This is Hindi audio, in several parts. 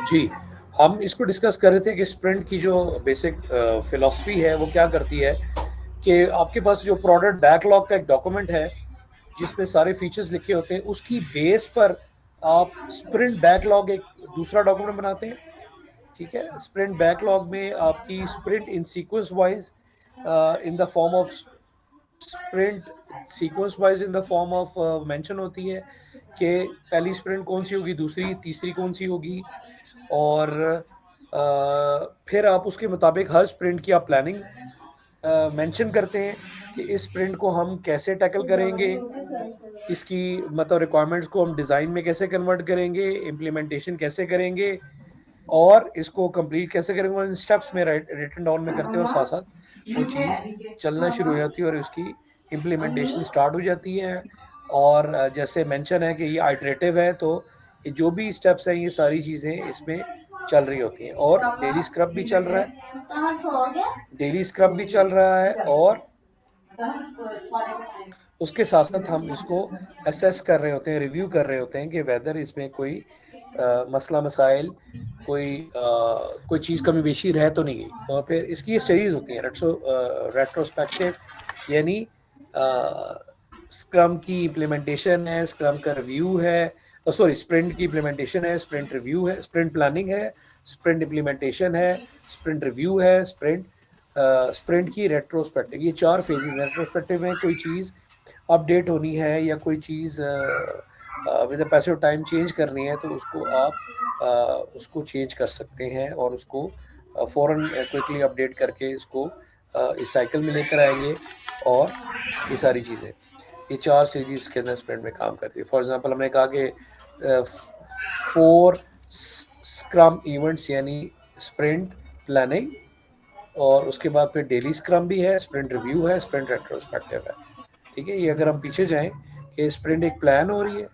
जी, हम इसको डिस्कस कर रहे थे कि स्प्रिंट की जो बेसिक फ़िलॉसफ़ी है वो क्या करती है कि आपके पास जो प्रोडक्ट बैकलॉग का एक डॉक्यूमेंट है, जिसमें सारे फीचर्स लिखे होते हैं, उसकी बेस पर आप स्प्रिंट बैकलॉग एक दूसरा डॉक्यूमेंट बनाते हैं, ठीक है? स्प्रिंट बैकलॉग में आपकी sprint in sequence wise in the form of sprint sequence wise in the form of mention होती है कि पहली स्प्रिंट कौन-सी होगी, दूसरी, तीसरी कौन-सी होगी और फिर आप उसके मुताबिक हर स्प्रिंट की आप प्लानिंग मेंशन करते हैं कि इस स्प्रिंट को हम कैसे टैकल करेंगे, इसकी मतलब रिक्वायरमेंट्स को हम डिज़ाइन में कैसे कन्वर्ट करेंगे, इम्प्लीमेंटेशन कैसे करेंगे और इसको कंप्लीट कैसे करेंगे, और इन स्टेप्स में रिटन डाउन में करते हैं और साथ-साथ वो चीज़ चलना शुरू हो जाती है और उसकी इम्प्लीमेंटेशन स्टार्ट हो जाती है। और जैसे मेंशन है कि ये आइटरेटिव है, तो ये जो भी स्टेप्स हैं, ये सारी चीज़ें इसमें चल रही होती हैं और डेली स्क्रब भी चल रहा है और उसके साथ-साथ हम इसको असेस कर रहे होते हैं, रिव्यू कर रहे होते हैं कि वेदर इसमें कोई मसला मसाइल, कोई चीज़ कमी-बेशी रह तो नहीं गई। और फिर इसकी ये स्टेजेस होती हैं, रेट्रोस्पेक्टिव यानी स्क्रम की इम्प्लीमेंटेशन है, स्क्रम का रिव्यू है, सॉरी स्प्रिंट की इम्प्लीमेंटेशन है, स्प्रिंट रिव्यू है, स्प्रिंट प्लानिंग है, स्प्रिंट इम्प्लीमेंटेशन है, स्प्रिंट रिव्यू है, स्प्रिंट की रेट्रोस्पेक्टिव। ये 4 फेजेज़ हैं। रेट्रोस्पेक्टिव में कोई चीज़ अपडेट होनी है या कोई चीज़ with the passage of time change करनी है, तो उसको आप उसको चेंज कर सकते हैं और उसको फ़ौरन क्विकली अपडेट करके इसको इस साइकिल में लेकर आएँगे और ये सारी चीज़ें। ये 4 स्टेजेस के अंदर स्प्रिंट में काम करती है। फॉर एग्ज़ाम्पल हमने कहा कि 4 स्क्रम इवेंट्स यानी स्प्रिंट प्लानिंग और उसके बाद फिर डेली स्क्रम भी है, स्प्रिंट रिव्यू है, स्प्रिंट रेट्रोस्पेक्टिव है। ठीक है? ये अगर हम पीछे जाएँ कि स्प्रिंट एक प्लान हो रही है,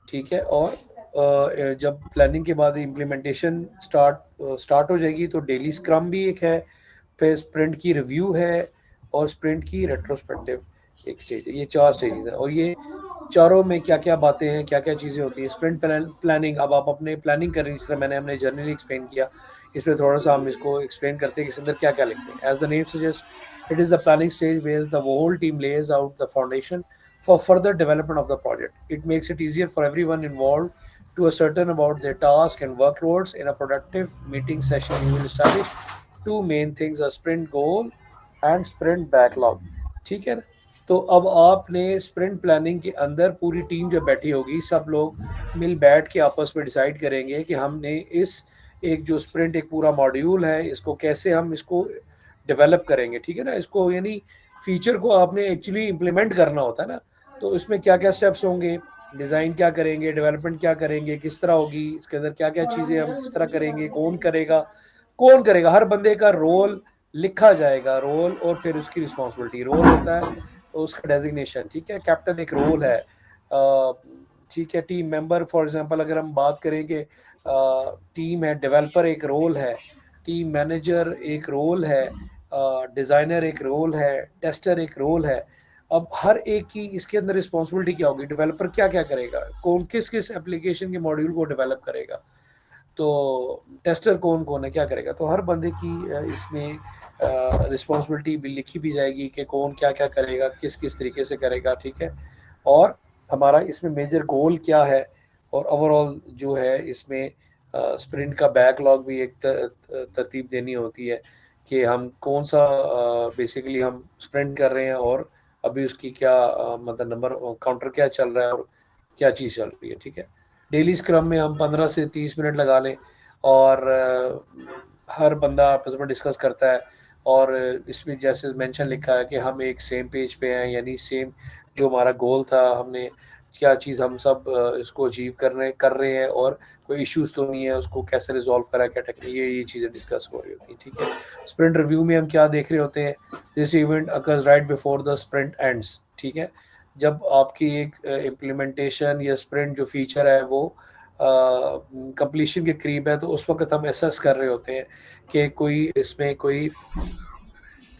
ठीक है? और जब प्लानिंग के बाद इम्प्लीमेंटेशन स्टार्ट हो जाएगी तो डेली स्क्रम भी एक है, फिर स्प्रिंट की रिव्यू है और स्प्रिंट की रेट्रोस्पेक्टिव एक स्टेज है। ये 4 स्टेजेस हैं और ये चारों में क्या-क्या बातें हैं, क्या-क्या चीज़ें होती हैं। स्प्रिंट प्लानिंग, अब आप अपने प्लानिंग कर रही हैं, जिस तरह हमने जनरली एक्सप्लेन किया, इसमें थोड़ा-सा हम इसको एक्सप्लेन करते हैं कि इसके अंदर क्या-क्या लिखते हैं। As the name suggest, it is the planning stage where the whole team lays out the foundation for further development of the project. It makes it easier for everyone involved to ascertain about their task and workloads. In a productive meeting session, you will establish two main things: a sprint goal and sprint backlog. ठीक है ना? तो अब आपने स्प्रिंट प्लानिंग के अंदर पूरी टीम जब बैठी होगी, सब लोग मिल बैठ के आपस में डिसाइड करेंगे कि हमने इस एक जो स्प्रिंट एक पूरा मॉड्यूल है, इसको कैसे हम इसको डेवलप करेंगे, ठीक है ना? इसको यानी फीचर को आपने एक्चुअली इम्प्लीमेंट करना होता है ना, तो इसमें क्या-क्या स्टेप्स होंगे, डिज़ाइन क्या करेंगे, डेवलपमेंट क्या करेंगे, किस तरह होगी, इसके अंदर क्या-क्या चीज़ें हम किस तरह करेंगे, कौन करेगा, हर बंदे का रोल लिखा जाएगा, रोल और फिर उसकी रिस्पॉन्सिबिलिटी। रोल होता है उसका डेज़िग्नेशन, ठीक है? कैप्टन एक रोल है। ठीक है, टीम मेंबर फॉर एग्ज़ाम्पल अगर हम बात करें कि टीम है, डेवलपर एक रोल है, टीम मैनेजर एक रोल है, डिज़ाइनर एक रोल है, टेस्टर एक रोल है। अब हर एक की इसके अंदर रिस्पॉन्सिबिलिटी क्या होगी, डेवलपर क्या-क्या करेगा, कौन किस-किस एप्लीकेशन के मॉड्यूल को डेवलप करेगा, तो टेस्टर कौन-कौन है, क्या करेगा। तो हर बंदे की इसमें रिस्पॉन्सिबिलिटी भी लिखी भी जाएगी कि कौन क्या-क्या करेगा, किस-किस तरीके से करेगा, ठीक है। और हमारा इसमें मेजर गोल क्या है और ओवरऑल जो है इसमें स्प्रिंट का बैकलॉग भी एक तरतीब देनी होती है कि हम कौन-सा बेसिकली हम स्प्रिंट कर रहे हैं और अभी उसकी क्या मतलब नंबर काउंटर क्या चल रहा है और क्या चीज़ चल रही है, ठीक है। डेली स्क्रम में हम 15 से 30 मिनट लगा लें और हर बंदा आपस में डिस्कस करता है और इसमें जैसे मेंशन लिखा है कि हम एक सेम पेज पे हैं, यानी सेम जो हमारा गोल था, हमने क्या चीज़ हम सब इसको अचीव कर रहे हैं और कोई इश्यूज़ तो नहीं है, उसको कैसे रिज़ॉल्व करा, क्या टेक्निक, ये चीज़ें डिस्कस हो रही होती हैं, ठीक है। स्प्रिंट रिव्यू में हम क्या देख रहे होते हैं, this event occurs right before the sprint ends, ठीक है। जब आपकी एक इम्प्लीमेंटेशन या स्प्रिंट जो फीचर है वो कंप्लीशन के करीब है, तो उस वक़्त हम असेस कर रहे होते हैं कि कोई इसमें कोई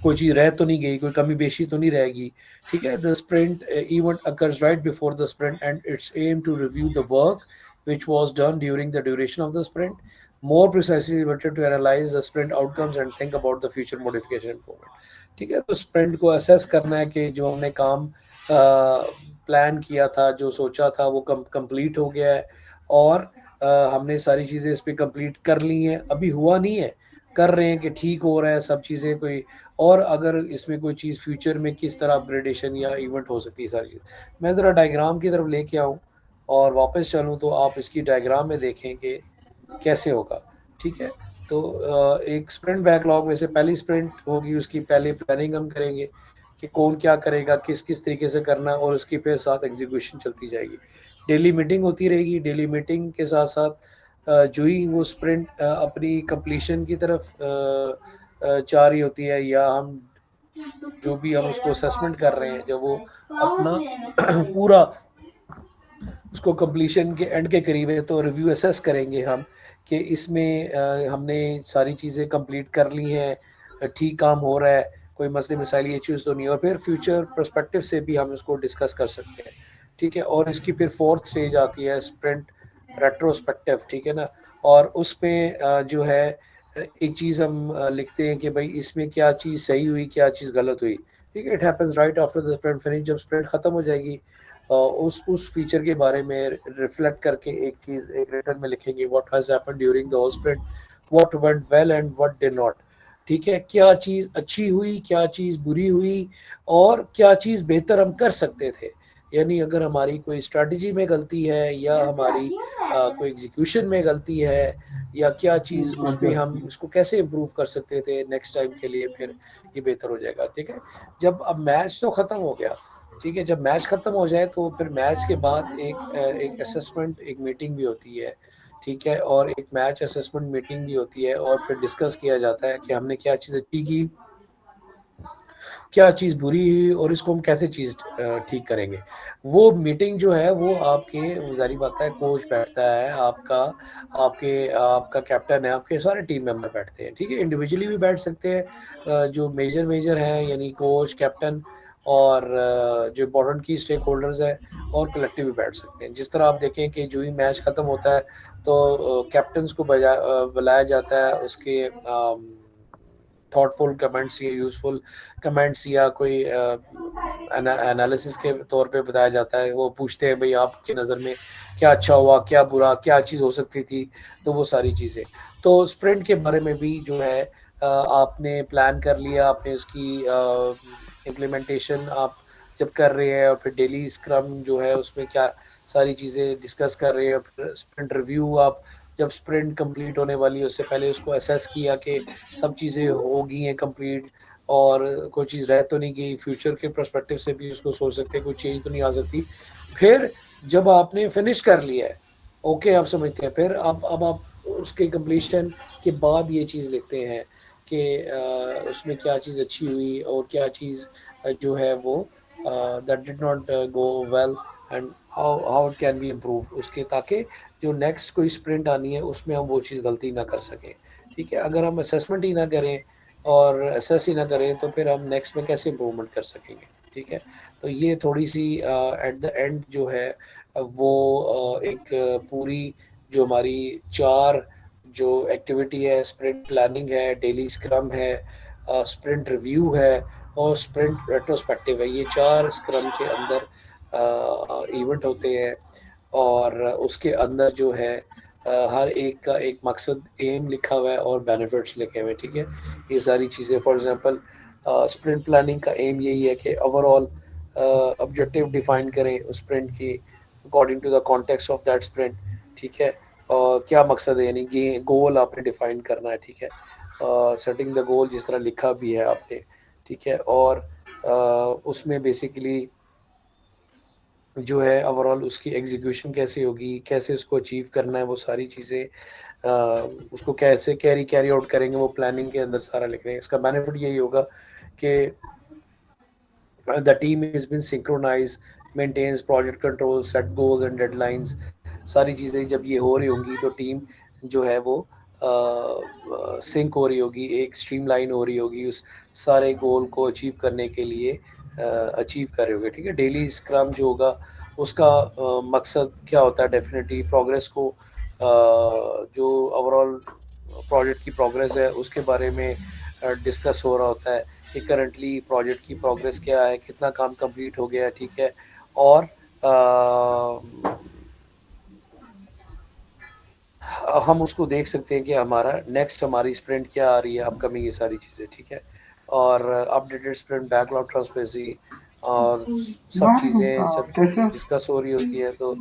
चीज़ रह तो नहीं गई, कोई कमी-बेशी तो नहीं रहेगी, ठीक है? The sprint event occurs right before the sprint and its aim to review the work which was done during the duration of the sprint. more precisely better to analyze the sprint outcomes and think about the future modification improvement। ठीक है, तो स्प्रिंट को असेस करना है कि जो हमने काम प्लान किया था, जो सोचा था, वो कंप्लीट हो गया है, और हमने सारी चीज़ें इस पे कंप्लीट कर ली हैं, अभी हुआ नहीं है, कर रहे हैं कि ठीक हो रहा है सब चीज़ें कोई, और अगर इसमें कोई चीज़ फ्यूचर में किस तरह अपग्रेडेशन या इवेंट हो सकती है, सारी चीज़। मैं ज़रा डायग्राम की तरफ लेके आऊँ और वापस चलूँ तो आप इसकी डायग्राम में देखें कि कैसे होगा। ठीक है, तो एक स्प्रिंट बैकलॉग में से पहली स्प्रिंट होगी, उसकी पहले प्लानिंग हम करेंगे कि कौन क्या करेगा, किस किस तरीके से करना है, और उसकी फिर साथ एग्जीक्यूशन चलती जाएगी। डेली मीटिंग होती रहेगी, डेली मीटिंग के साथ साथ जो ही वो स्प्रिंट अपनी कंप्लीशन की तरफ जा रही होती है, या हम जो भी हम उसको असेसमेंट कर रहे हैं, जब वो अपना पूरा उसको कंप्लीशन के एंड के करीब है, तो रिव्यू असेस करेंगे हम कि इसमें हमने सारी चीज़ें कंप्लीट कर ली हैं, ठीक काम हो रहा है, कोई मसले मसाइल इश्यूज़ तो नहीं, और फिर फ्यूचर पर्सपेक्टिव से भी हम इसको डिस्कस कर सकते हैं। ठीक है, और इसकी फिर फोर्थ स्टेज आती है स्प्रिंट रेट्रोस्पेक्टिव। ठीक है ना, और उसमें जो है एक चीज़ हम लिखते हैं कि भाई इसमें क्या चीज़ सही हुई, क्या चीज़ गलत हुई। ठीक है, it happens right after the sprint finish, जब स्प्रिंट ख़त्म हो जाएगी, उस फीचर के बारे में रिफ्लेक्ट करके एक चीज़ एक रिटर्न में लिखेंगे, what has happened during the whole sprint, what went well and what did not. ठीक है, क्या चीज़ अच्छी हुई, क्या चीज़ बुरी हुई, और क्या चीज़ बेहतर हम कर सकते थे। यानी अगर हमारी कोई स्ट्रैटेजी में गलती है, या हमारी कोई एग्जीक्यूशन में गलती है, या क्या चीज़ उसमें हम इसको कैसे इम्प्रूव कर सकते थे नेक्स्ट टाइम के लिए, फिर ये बेहतर हो जाएगा। ठीक है, जब अब मैच तो ख़त्म हो गया, ठीक है, जब मैच ख़त्म हो जाए तो फिर मैच के बाद एक असेसमेंट, एक मीटिंग भी होती है। ठीक है, और एक मैच असेसमेंट मीटिंग भी होती है, और फिर डिस्कस किया जाता है कि हमने क्या चीज़ अच्छी की, क्या चीज़ बुरी हुई, और इसको हम कैसे चीज़ ठीक करेंगे। वो मीटिंग जो है वो आपके, ज़ाहिर बात है, कोच बैठता है आपका, आपका कैप्टन है, आपके सारे टीम मेंबर बैठते हैं। ठीक है, इंडिविजुअली भी बैठ सकते हैं, जो मेजर हैं यानी कोच, कैप्टन, और जो इम्पोर्टेंट की स्टेक होल्डर्स हैं, और कलेक्टिव भी बैठ सकते हैं। जिस तरह आप देखें कि जो ही मैच ख़त्म होता है तो कैप्टन्स को बुलाया जाता है, उसके थॉटफुल कमेंट्स या यूज़फुल कमेंट्स, या कोई एनालिसिस के तौर पे बताया जाता है। वो पूछते हैं भाई आपकी नज़र में क्या अच्छा हुआ, क्या बुरा, क्या चीज़ हो सकती थी, तो वो सारी चीज़ें। तो स्प्रिंट के बारे में भी जो है आपने प्लान कर लिया, आपने उसकी इम्प्लीमेंटेशन आप जब कर रहे हैं, और फिर डेली स्क्रम जो है उसमें क्या सारी चीज़ें डिस्कस कर रहे हैं, फिर स्प्रिंट रिव्यू आप जब स्प्रिंट कंप्लीट होने वाली है उससे पहले उसको असेस किया कि सब चीज़ें हो गई हैं कंप्लीट, और कोई चीज़ रह तो नहीं गई, फ्यूचर के पर्सपेक्टिव से भी उसको सोच सकते हैं कोई चेंज तो नहीं आ सकती। फिर जब आपने फिनिश कर लिया है, ओके आप समझते हैं, फिर अब आप उसके कंप्लीशन के बाद ये चीज़ लिखते हैं कि उसमें क्या चीज़ अच्छी हुई, और क्या चीज़ जो है वो that did not go well, and how it can be improve उसके, ताकि जो नेक्स्ट कोई स्प्रिंट आनी है उसमें हम वो चीज़ गलती ना कर सकें। ठीक है, अगर हम असेसमेंट ही ना करें और असेस ही ना करें तो फिर हम नेक्स्ट में कैसे इम्प्रूवमेंट कर सकेंगे। ठीक है, तो ये थोड़ी सी एट द एंड जो है वो एक पूरी जो हमारी 4 जो एक्टिविटी है, स्प्रिंट प्लानिंग है, डेली स्क्रम है, स्प्रिंट रिव्यू है, और स्प्रिंट रेट्रोस्पेक्टिव है। ये 4 स्क्रम के अंदर इवेंट होते हैं, और उसके अंदर जो है हर एक का एक मकसद, एम लिखा हुआ है, और बेनिफिट्स लिखे हुए हैं। ठीक है, ये सारी चीज़ें, फॉर एग्जांपल स्प्रिंट प्लानिंग का एम यही है कि ओवरऑल ऑब्जेक्टिव डिफाइन करें उस स्प्रिंट की according to the context of that sprint. ठीक है, और क्या मकसद है, यानी कि गोल आपने डिफाइन करना है। ठीक है, सेटिंग द गोल जिस तरह लिखा भी है आपने। ठीक है, और उसमें बेसिकली जो है ओवरऑल उसकी एग्जीक्यूशन कैसे होगी, कैसे उसको अचीव करना है, वो सारी चीज़ें उसको कैसे कैरी आउट करेंगे, वो प्लानिंग के अंदर सारा लिख रहे हैं। इसका बेनिफिट यही होगा कि the team has been synchronized, maintains project control, set goals and deadlines। सारी चीज़ें जब ये हो रही होंगी तो टीम जो है वो सिंक हो रही होगी, एक स्ट्रीमलाइन हो रही होगी, उस सारे गोल को अचीव करने के लिए अचीव कर रहे होगे। ठीक है, डेली स्क्रम जो होगा उसका मकसद क्या होता है, डेफिनेटली प्रोग्रेस को जो ओवरऑल प्रोजेक्ट की प्रोग्रेस है उसके बारे में डिस्कस हो रहा होता है कि करंटली प्रोजेक्ट की प्रोग्रेस क्या है, कितना काम कंप्लीट हो गया है, ठीक है। और हम उसको देख सकते हैं कि हमारा नेक्स्ट हमारी स्प्रिंट क्या आ रही है, अपकमिंग, ये सारी चीज़ें, ठीक है। और अपडेटेड स्प्रिंट बैकलॉग ट्रांसपेरेंसी और सब चीज़ें सब डिस्कस हो रही होती हैं। तो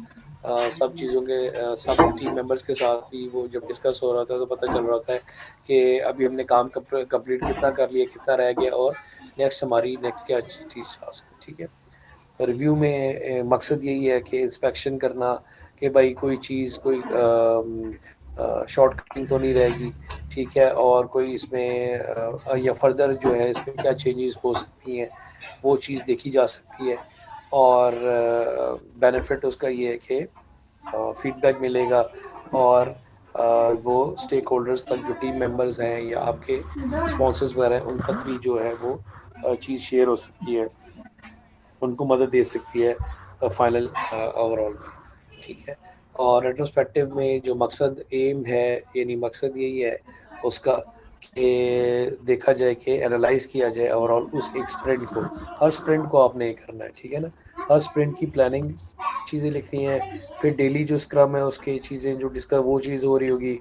सब चीज़ों के सब टीम मेंबर्स के साथ भी वो जब डिस्कस हो रहा होता है तो पता चल रहा होता है कि अभी हमने काम कंप्लीट कितना कर लिया, कितना रह गया, और नेक्स्ट हमारी नेक्स्ट क्या चीज़ आ सकती, ठीक है। रिव्यू में मकसद यही है कि इंस्पेक्शन करना कि भाई कोई चीज़ कोई शॉर्टकटिंग तो नहीं रहेगी, ठीक है। और कोई इसमें या फर्दर जो है इसमें क्या चेंजेस हो सकती हैं, वो चीज़ देखी जा सकती है। और बेनिफिट उसका ये है कि फीडबैक मिलेगा, और वो स्टेक होल्डर्स तक, जो टीम मेंबर्स हैं या आपके स्पॉन्सर्स वगैरह हैं, उन तक भी जो है वो चीज़ शेयर हो सकती है, उनको मदद दे सकती है फाइनल ओवरऑल में, ठीक है। और रेट्रोस्पेक्टिव में जो मकसद एम है, यानी मकसद यही है उसका कि देखा जाए कि एनालाइज किया जाए ओवरऑल उस एक स्प्रिंट को। हर स्प्रिंट को आपने ये करना है, ठीक है ना। हर स्प्रिंट की प्लानिंग चीज़ें लिखनी है, फिर डेली जो स्क्रम है उसकी चीज़ें जो डिस्कस वो चीज़ हो रही होगी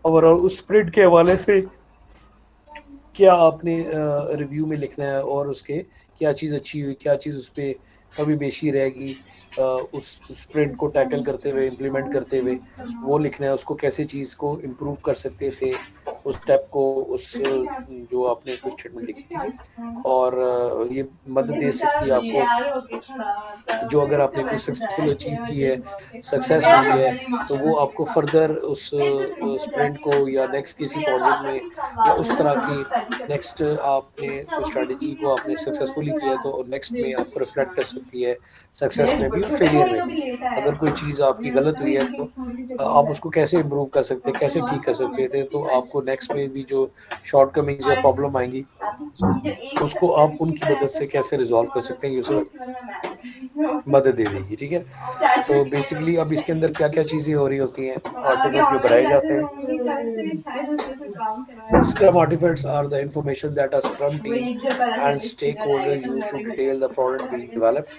ओवरऑल उस स्प्रिंट के हवाले से, क्या आपने रिव्यू में लिखना है, और उसके क्या चीज़ अच्छी हुई, क्या चीज़ उस पर कभी बेशी रहेगी, उस स्प्रिंट को टैकल करते हुए, इम्प्लीमेंट करते हुए, वो लिखना है। उसको कैसे चीज़ को इम्प्रूव कर सकते थे, उस स्टेप को, उस जो आपने कोई स्टेटमेंट लिखी, ठीक है। और ये मदद दे सकती है आपको, जो अगर आपने कोई सक्सेसफुल अचीव की है, सक्सेस हुई है, तो वो आपको फर्दर उस स्प्रिंट को या नेक्स्ट किसी प्रोजेक्ट में या उस तरह की नेक्स्ट आपने कोई स्ट्रैटेजी को आपने सक्सेसफुली किया तो नेक्स्ट में आपको रिफ्लेक्ट कर सकती है, सक्सेस में भी और फेलियर में भी। अगर कोई चीज़ आपकी गलत हुई है तो आप उसको कैसे इम्प्रूव कर सकते हैं, कैसे ठीक कर सकते थे, तो आपको नेक्स्ट में भी जो शॉर्टकमिंग्स या प्रॉब्लम आएंगी उसको आप उनकी मदद से कैसे रिजॉल्व कर सकते हैं, ये सब मदद दे देगी, ठीक है। तो बेसिकली अब इसके अंदर क्या क्या चीज़ें हो रही होती हैं, आर्टिफैक्ट जो बनाए जाते हैं। Scrum artifacts are the information that a Scrum team and stakeholders use to detail the product being developed.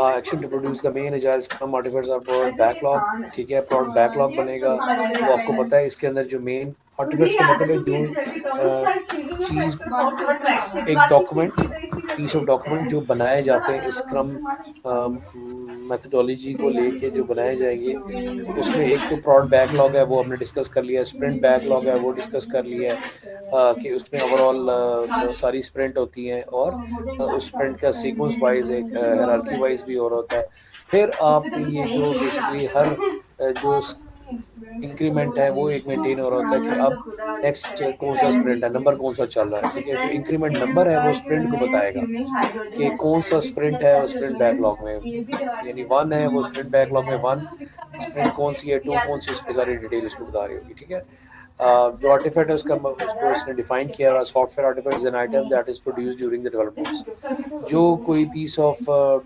Action to produce the main agile Scrum artifacts are product backlog, ठीक है। product backlog बनेगा, वो आपको पता है इसके अंदर जो मेन आर्टिफैक्ट्स का मतलब है जो चीज़, एक डॉक्यूमेंट, पीस ऑफ डॉक्यूमेंट जो बनाए जाते हैं स्क्रम मेथोडोलॉजी को लेके जो बनाए जाएंगे, उसमें एक तो प्रोडक्ट बैकलॉग है, वो हमने डिस्कस कर लिया है। स्प्रिंट बैकलॉग है, वो डिस्कस कर लिया है कि उसमें ओवरऑल सारी स्प्रिंट होती हैं, और उस स्प्रिंट का सीक्वेंस वाइज एक हायरार्की वाइज भी हो रहा होता है। फिर आप ये जो बेसिकली हर जो इंक्रीमेंट है वो एक मेंटेन हो रहा होता है कि अब नेक्स्ट कौन सा स्प्रिंट है, नंबर कौन सा चल रहा है, ठीक है। जो इंक्रीमेंट नंबर है वो स्प्रिंट को बताएगा कि कौन सा स्प्रिंट है स्प्रिंट बैकलॉग में, यानी 1 है वो स्प्रिंट बैकलॉग में 1, स्प्रिंट कौन सी है 2 कौन सी, उसकी सारी डिटेल उसको बता रही होगी, ठीक है। जो आर्टिफैक्ट है उसको उसने डिफाइन किया हुआ। Software artifact is an item that is produce during the development. जो कोई पीस ऑफ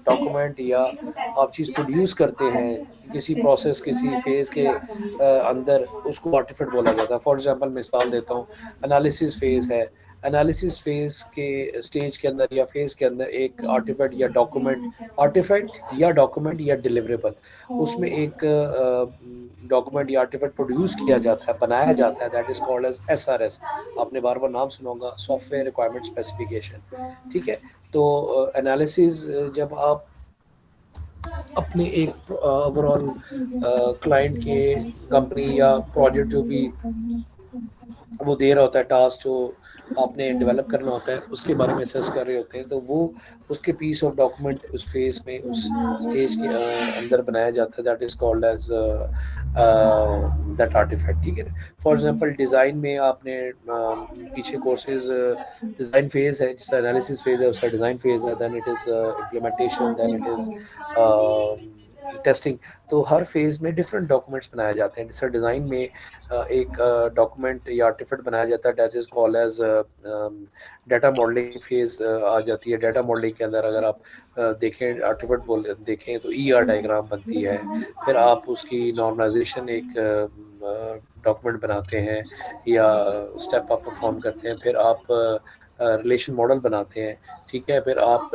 डॉक्यूमेंट या आप चीज़ प्रोड्यूस करते हैं किसी प्रोसेस, किसी फेज़ के अंदर, उसको आर्टिफैक्ट बोला जाता है। फॉर एग्जांपल मिसाल देता हूँ, एनालिसिस फेज़ है, एनालिसिस फेज़ के स्टेज के अंदर या फेज़ के अंदर एक आर्टिफैक्ट या डॉक्यूमेंट, आर्टिफैक्ट या डॉक्यूमेंट या डिलीवरेबल, उसमें एक डॉक्यूमेंट या आर्टिफैक्ट प्रोड्यूस किया जाता है, बनाया जाता है, that is called as SRS. आपने बार बार नाम सुना होगा, सॉफ्टवेयर रिक्वायरमेंट स्पेसिफिकेशन, ठीक है। तो एनालिसिस जब आप अपने एक ओवरऑल क्लाइंट के, कंपनी या प्रोजेक्ट जो भी वो दे रहा होता है, टास्क जो आपने डेवलप करना होता है उसके बारे में असेस कर रहे होते हैं, तो वो उसके पीस ऑफ डॉक्यूमेंट उस फेज में, उस स्टेज के अंदर बनाया जाता है, that is called as that artifact, ठीक है। फॉर एग्जांपल डिज़ाइन में आपने पीछे कोर्सेज, डिज़ाइन फेज है, जिसका एनालिसिस फेज है, उसका डिज़ाइन फेज है, then it is implementation, then it is testing, तो हर फेज़ में डिफरेंट डॉक्यूमेंट्स बनाए जाते हैं। जैसे डिज़ाइन में एक डॉक्यूमेंट या आर्टिफैक्ट बनाया जाता है that is called as data modelling phase आ जाती है। डाटा मॉडलिंग के अंदर अगर आप देखें आर्टिफैक्ट देखें तो ईआर डायग्राम बनती है। फिर आप उसकी नॉर्मलाइजेशन एक डॉक्यूमेंट बनाते हैं या स्टेप आप परफॉर्म करते हैं। फिर आप रिलेशन मॉडल बनाते हैं, ठीक है? फिर आप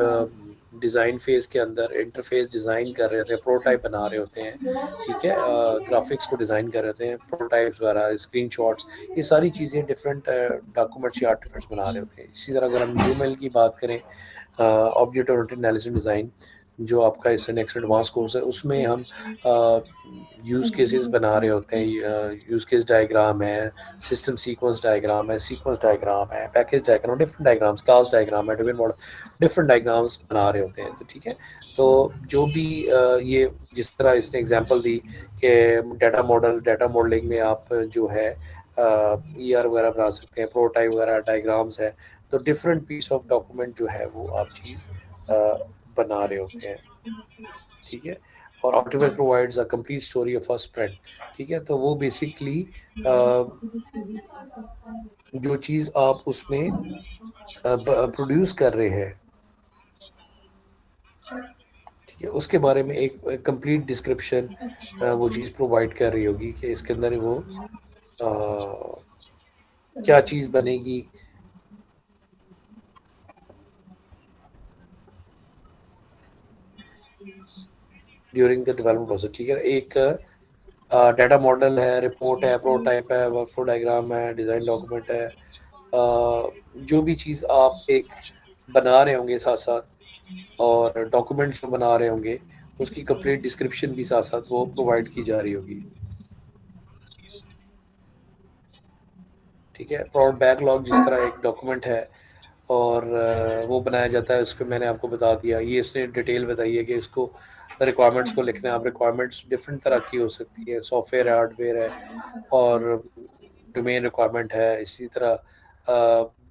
डिज़ाइन फेज़ के अंदर इंटरफेस डिज़ाइन कर रहे होते हैं, प्रोटोटाइप बना रहे होते हैं, ठीक है? ग्राफिक्स को डिज़ाइन कर रहे होते हैं, प्रोटोटाइप्स वगैरह, स्क्रीनशॉट्स, ये सारी चीज़ें डिफरेंट डॉक्यूमेंट्स या आर्टिफैक्ट्स बना रहे होते हैं। इसी तरह अगर हम यूएमएल की बात करें, ऑब्जेक्ट ओरिएंटेड एनालिसिस डिज़ाइन, जो आपका इससे नेक्स्ट एडवांस कोर्स है, उसमें हम यूज़ केसेस बना रहे होते हैं। यूज़ केस डायग्राम है, सिस्टम सीक्वेंस डायग्राम है, package diagram, different diagrams, class diagram है, डोमेन मॉडल, डिफरेंट डायग्राम्स बना रहे होते हैं। तो ठीक है, तो जो भी ये जिस तरह इसने एग्जांपल दी कि डाटा मॉडलिंग में आप जो है ईआर वगैरह बना सकते हैं, प्रोटोटाइप वगैरह, डायग्राम्स है, तो डिफरेंट पीस ऑफ डॉक्यूमेंट जो है वो आप चीज़ बना रहे होते हैं, ठीक है? और artifact provides a complete story of a spread, ठीक है? तो वो बेसिकली जो चीज़ आप उसमें प्रोड्यूस कर रहे हैं, ठीक है, उसके बारे में एक कंप्लीट डिस्क्रिप्शन वो चीज़ प्रोवाइड कर रही होगी कि इसके अंदर वो क्या चीज़ बनेगी। ड्यूरिंग द डेवलपमेंट प्रोसेस, ठीक है? एक डाटा मॉडल है, रिपोर्ट है, प्रोटोटाइप है, वर्कफ्लो डायग्राम है, डिज़ाइन डॉक्यूमेंट है, जो भी चीज़ आप एक बना रहे होंगे साथ साथ, और डॉक्यूमेंट्स जो बना रहे होंगे उसकी कंप्लीट डिस्क्रिप्शन भी साथ साथ वो प्रोवाइड की जा रही होगी, ठीक है? प्रोडक्ट बैकलॉग जिस तरह एक डॉक्यूमेंट है और वो बनाया जाता है, उसको मैंने आपको बता दिया, ये इसने डिटेल बताई है कि इसको रिक्वायरमेंट्स को लिखना है। आप रिक्वायरमेंट्स डिफरेंट तरह की हो सकती है, सॉफ्टवेयर है, हार्डवेयर है, और डोमेन रिक्वायरमेंट है। इसी तरह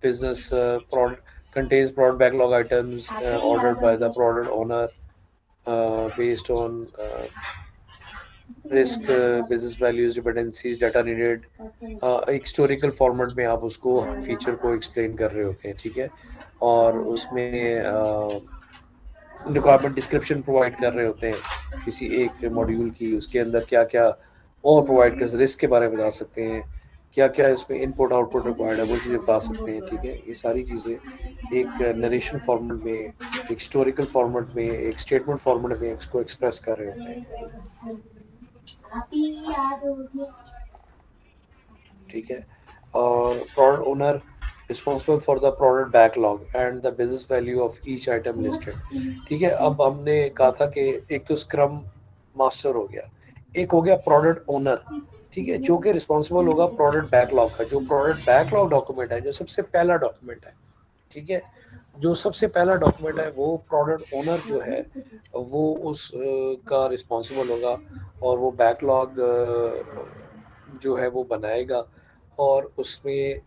business product contains product backlog items ordered by the product owner based on risk, business values, dependencies, data needed. एक हिस्टोरिकल फॉर्मेट में आप उसको फीचर को एक्सप्लेन कर रहे होते हैं, ठीक है? और उसमें रिक्वायरमेंट डिस्क्रिप्शन प्रोवाइड कर रहे होते हैं किसी एक मॉड्यूल की, उसके अंदर क्या क्या और प्रोवाइड कर, रिस्क के बारे में बता सकते हैं, क्या क्या इसमें इनपुट आउटपुट रिक्वायर्ड है, वो चीज़ें बता सकते हैं, ठीक है? ये सारी चीज़ें एक नरेशन फॉर्मेट में, एक हिस्टोरिकल फॉर्मेट में, एक स्टेटमेंट फॉर्मेट में इसको एक्सप्रेस कर रहे होते हैं, ठीक है? और product owner responsible for the product backlog and the business value of each item listed, ठीक है? अब हमने कहा था कि एक तो स्क्रम मास्टर हो गया, एक हो गया प्रोडक्ट ओनर, ठीक है, जो कि रिस्पॉन्सिबल होगा प्रोडक्ट बैकलॉग का। जो प्रोडक्ट बैकलॉग डॉक्यूमेंट है, जो सबसे पहला डॉक्यूमेंट है, ठीक है, जो सबसे पहला डॉक्यूमेंट है, वो प्रोडक्ट ओनर जो है वो उस का रिस्पॉन्सिबल होगा, और वो बैकलॉग जो है वो बनाएगा, और उसमें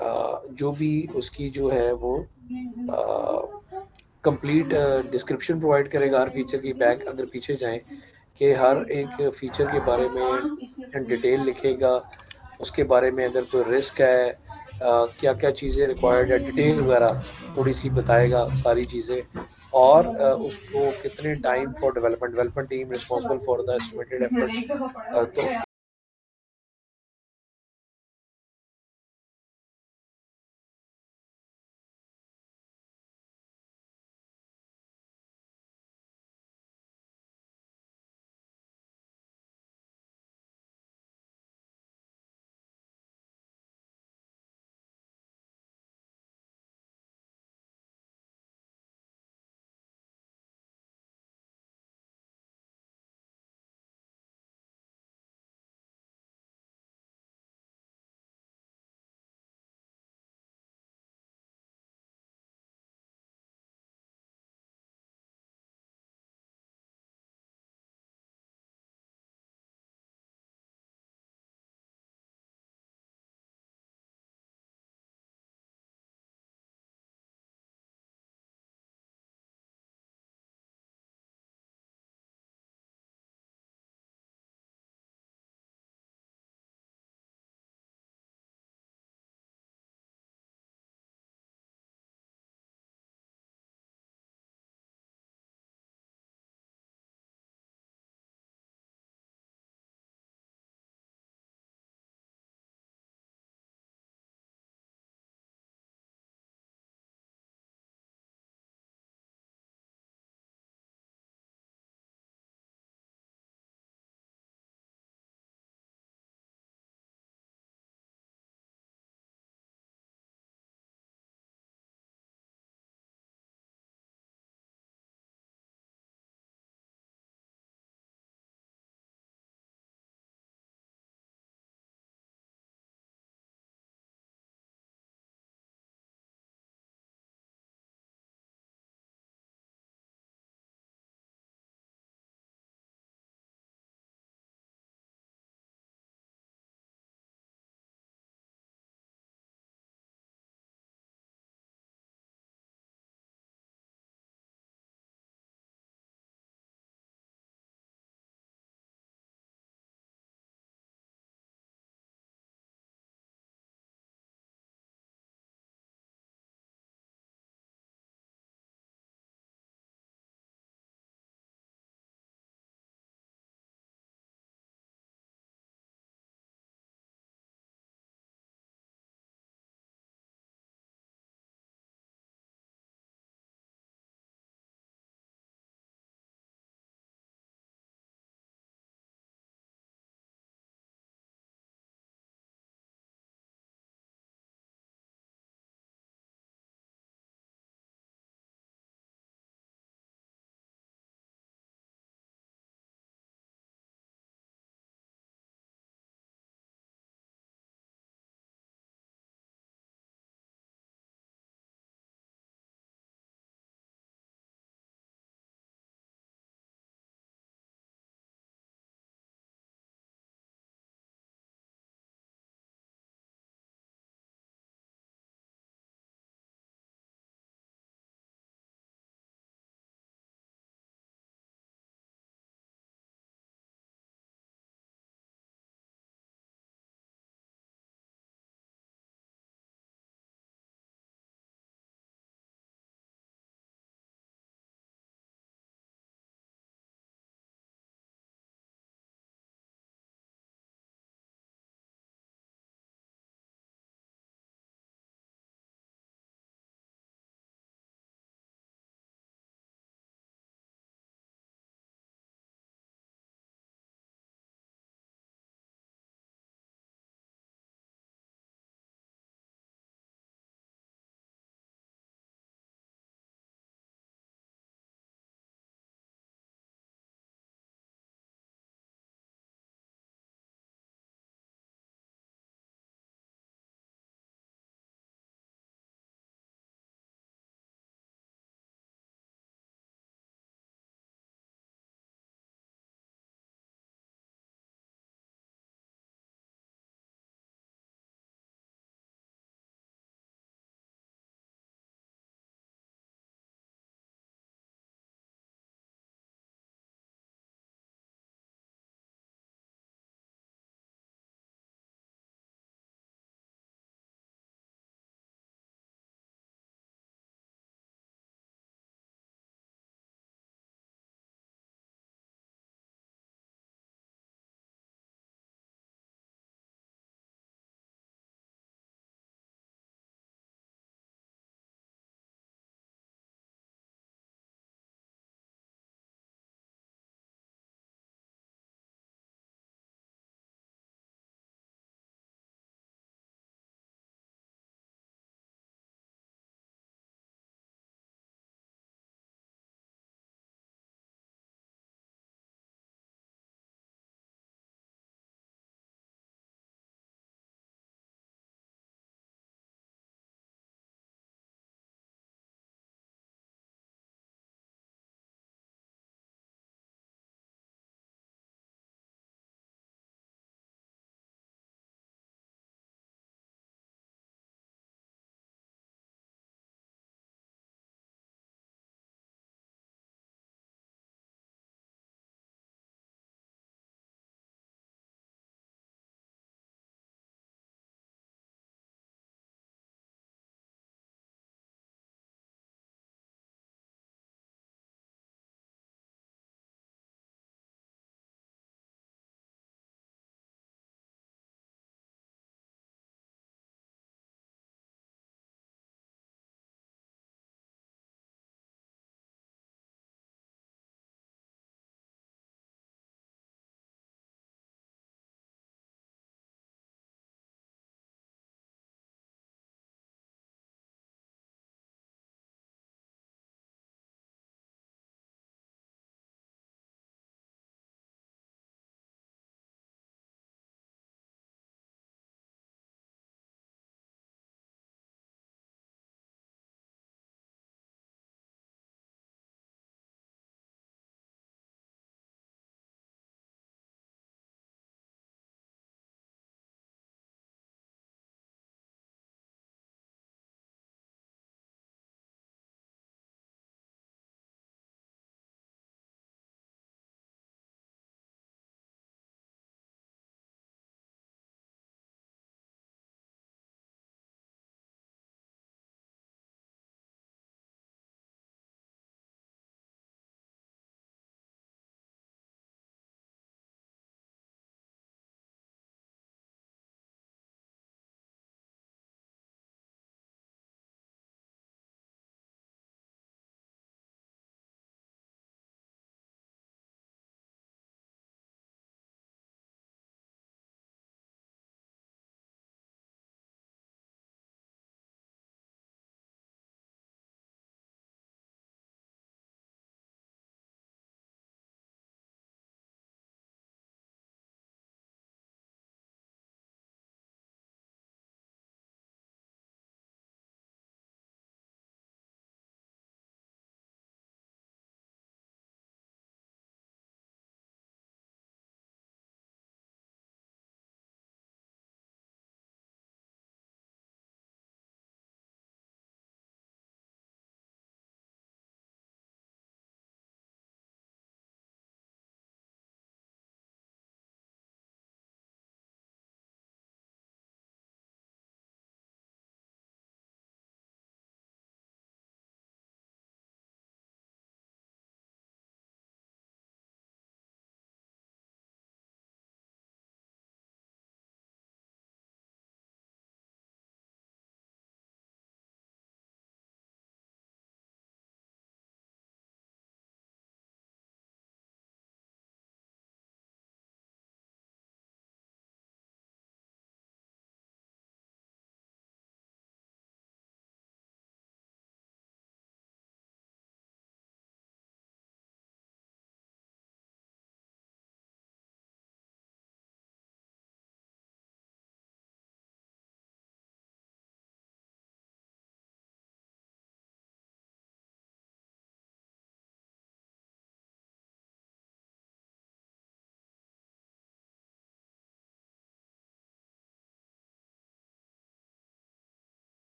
जो भी उसकी जो है वो कंप्लीट डिस्क्रिप्शन प्रोवाइड करेगा हर फीचर की। बैक अगर पीछे जाएं कि हर एक फीचर के बारे में डिटेल लिखेगा, उसके बारे में अगर कोई रिस्क है, क्या क्या चीज़ें रिक्वायर्ड है, डिटेल वगैरह थोड़ी सी बताएगा सारी चीज़ें, और उसको कितने time for development team responsible for the estimated effort. तो